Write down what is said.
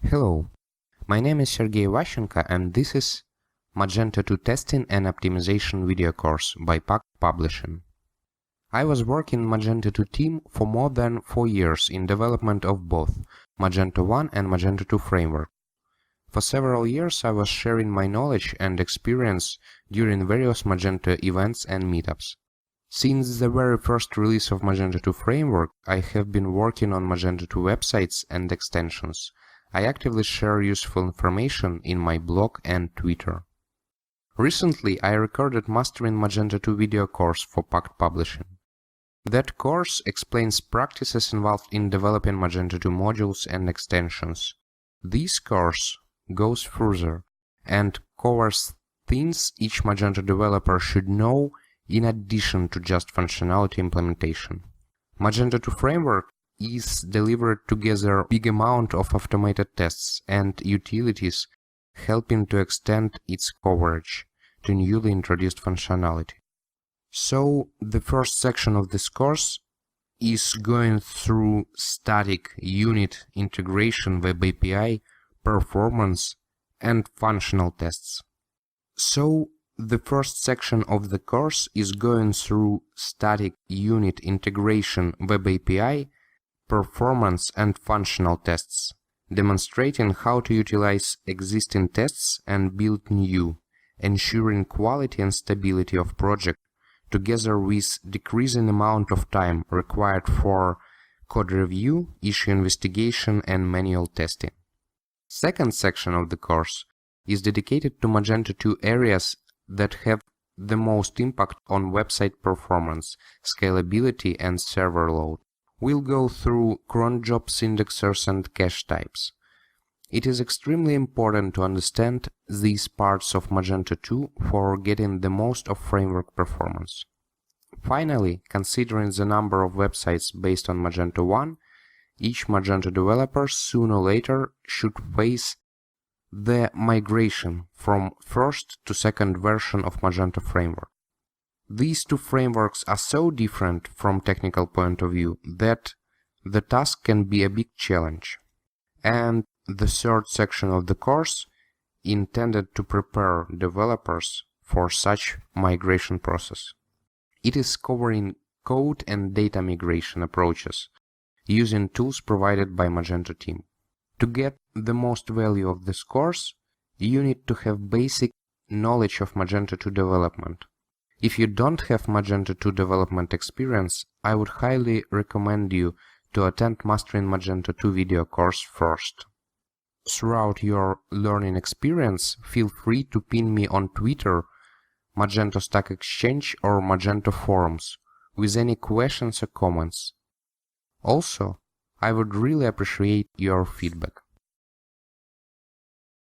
Hello, my name is Sergey Vashchenko and this is Magento 2 Testing and Optimization video course by Pact Publishing. I was working in Magento 2 team for more than 4 years in development of both Magento 1 and Magento 2 framework. For several years I was sharing my knowledge and experience during various Magento events and meetups. Since the very first release of Magento 2 framework, I have been working on Magento 2 websites and extensions. I actively share useful information in my blog and Twitter. Recently, I recorded Mastering Magento 2 video course for Pact Publishing. That course explains practices involved in developing Magento 2 modules and extensions. This course goes further and covers things each Magento developer should know in addition to just functionality implementation. Magento 2 framework is delivered together a big amount of automated tests and utilities, helping to extend its coverage to newly introduced functionality. So the first section of this course is going through static unit integration, web API, performance, and functional tests. So the first section of the course is going through static unit integration, web API, performance and functional tests, demonstrating how to utilize existing tests and build new, ensuring quality and stability of project, together with decreasing amount of time required for code review, issue investigation and manual testing. Second section of the course is dedicated to Magento 2 areas that have the most impact on website performance, scalability and server load. We'll go through cron jobs, indexers and cache types. It is extremely important to understand these parts of Magento 2 for getting the most of framework performance. Finally, considering the number of websites based on Magento 1, each Magento developer sooner or later should face the migration from first to second version of Magento framework. These two frameworks are so different from technical point of view that the task can be a big challenge. And the third section of the course intended to prepare developers for such migration process. It is covering code and data migration approaches using tools provided by Magento team. To get the most value of this course, you need to have basic knowledge of Magento 2 development. If you don't have Magento 2 development experience, I would highly recommend you to attend Mastering Magento 2 video course first. Throughout your learning experience, feel free to ping me on Twitter, Magento Stack Exchange or Magento forums with any questions or comments. Also, I would really appreciate your feedback.